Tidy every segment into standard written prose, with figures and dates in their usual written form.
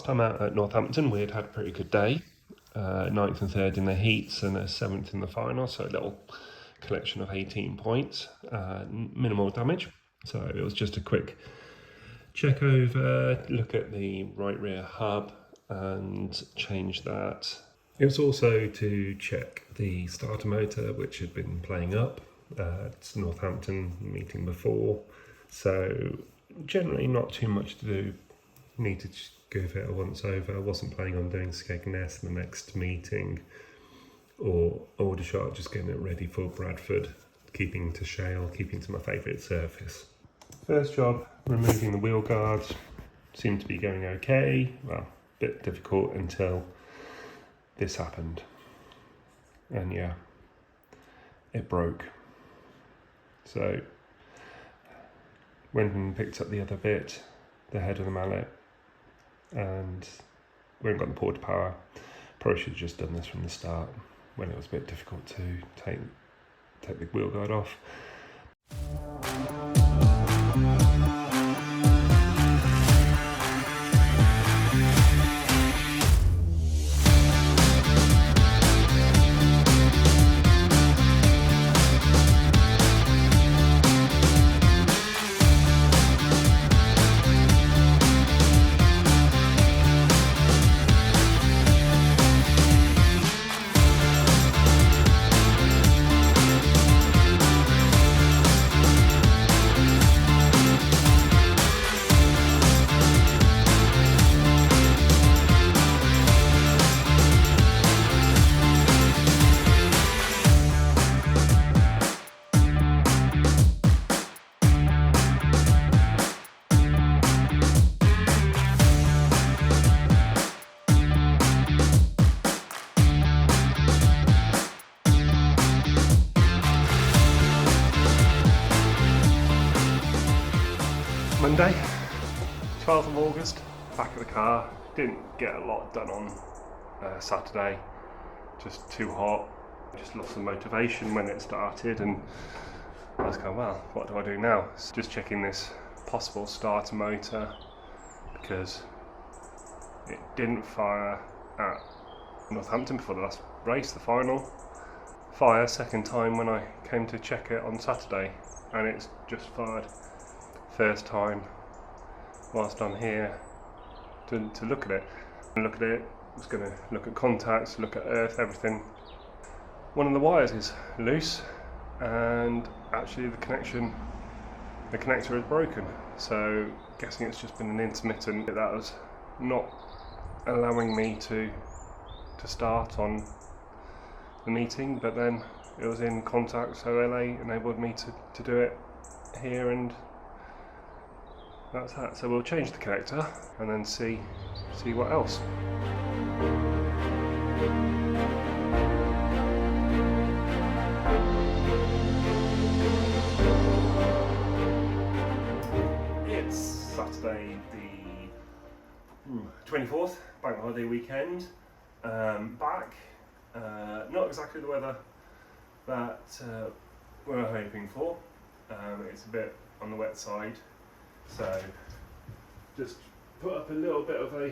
last time out at Northampton, we had a pretty good day. 9th and 3rd in the heats and a 7th in the final, so a little collection of 18 points, minimal damage. So it was just a quick check over, look at the right rear hub and change that. It was also to check the starter motor, which had been playing up. It's Northampton meeting before, so generally not too much to do. Need to give it a once over. I wasn't planning on doing Skegness the next meeting or Aldershot, just getting it ready for Bradford, keeping to shale, keeping to my favourite surface. First job, removing the wheel guards, seemed to be going okay. Well, a bit difficult until this happened. And yeah, it broke. So, went and picked up the other bit, the head of the mallet, and we haven't got the porta power. Probably should have just done this from the start when it was a bit difficult to take the wheel guard off. Monday, 12th of August, back at the car. Didn't get a lot done on Saturday, just too hot. Just lost some motivation when it started, and I was going, well, what do I do now? So just checking this possible starter motor, because it didn't fire at Northampton before the last race, the final. Fire second time when I came to check it on Saturday, and it's just fired. First time whilst I'm here to look at it. I was going to look at contacts, look at earth, everything. One of the wires is loose, and actually the connector is broken. So guessing it's just been an intermittent. That was not allowing me to start on the meeting, but then it was in contact, so LA enabled me to do it here, and that's that. So we'll change the connector and then see what else. It's Saturday the 24th, bank holiday weekend. Back, not exactly the weather that we were hoping for. It's a bit on the wet side. So, just put up a little bit of a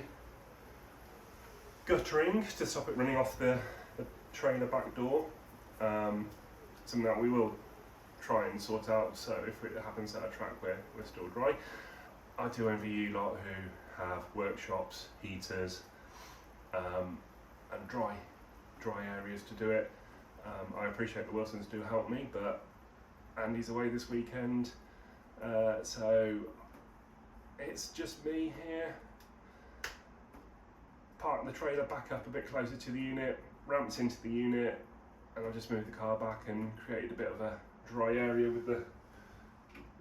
guttering to stop it running off the trailer back door. Something that we will try and sort out, so if it happens at a track where we're still dry. I do envy you lot who have workshops, heaters, and dry areas to do it. I appreciate the Wilsons do help me, but Andy's away this weekend, so it's just me here. Park the trailer back up a bit closer to the unit, ramps into the unit, and I've just moved the car back and created a bit of a dry area with the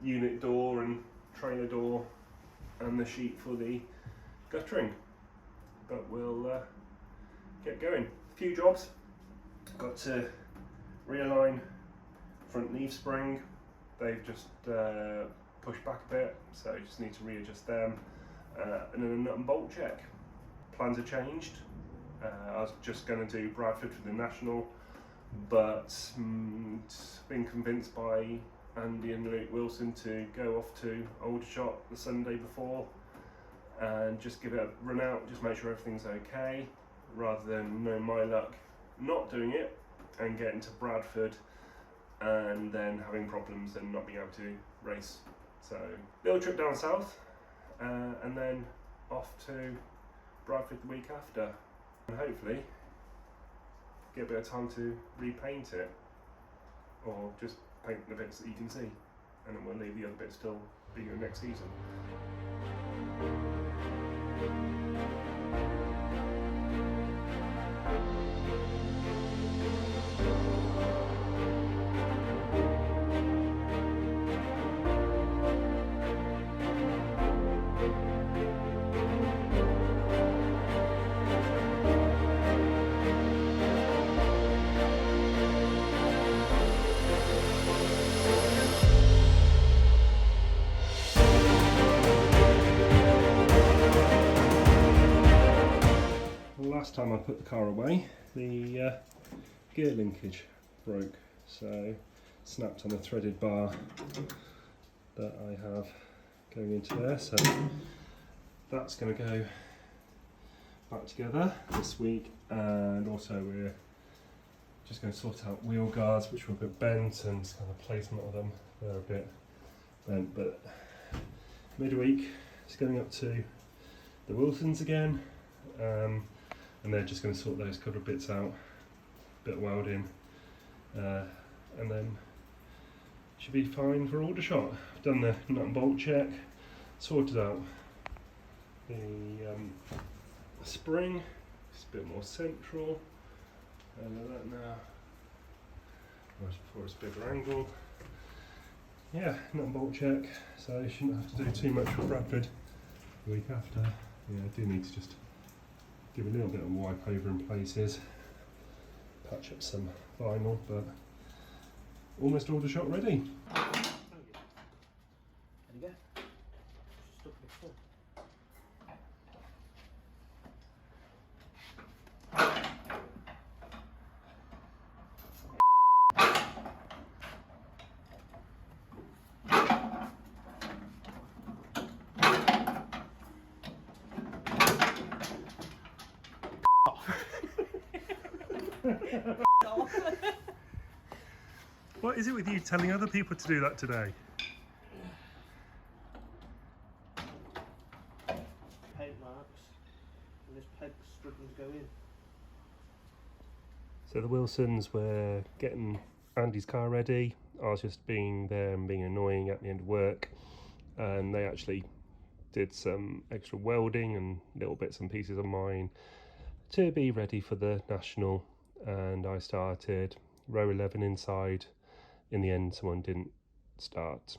unit door and trailer door and the sheet for the guttering. But we'll get going. A few jobs. Got to realign front leaf spring. They've just pushed back a bit, so I just need to readjust them. And then a nut and bolt check. Plans have changed. I was just going to do Bradford for the National, but been convinced by Andy and Luke Wilson to go off to Aldershot the Sunday before and just give it a run out, just make sure everything's okay, rather than, my luck, not doing it and getting to Bradford and then having problems and not being able to race. So little trip down south, and then off to Bradford the week after, and hopefully get a bit of time to repaint it, or just paint the bits that you can see, and then we'll leave the other bits till beginning of next season. Last time I put the car away, the gear linkage broke, so snapped on the threaded bar that I have going into there, so that's going to go back together this week. And also we're just going to sort out wheel guards, which were a bit bent, and kind of placement of them, they're a bit bent. But midweek it's going up to the Wilsons again, and they're just going to sort those couple of bits out, bit of welding, and then should be fine for Aldershot. I've done the nut and bolt check, sorted out the spring, it's a bit more central, and that now, whereas before it's a bigger angle. Yeah, nut and bolt check, so you shouldn't have to do too much for Bradford the week after. Yeah, I do need to just give a little bit of wipe over in places, patch up some vinyl, but almost Aldershot ready. There you go. Stuck a bit full. What is it with you telling other people to do that today? Paint marks, and this peg's struggling to go in. So the Wilsons were getting Andy's car ready. I was just being there and being annoying at the end of work, and they actually did some extra welding and little bits and pieces of mine to be ready for the national. And I started row 11 inside. In the end, someone didn't start.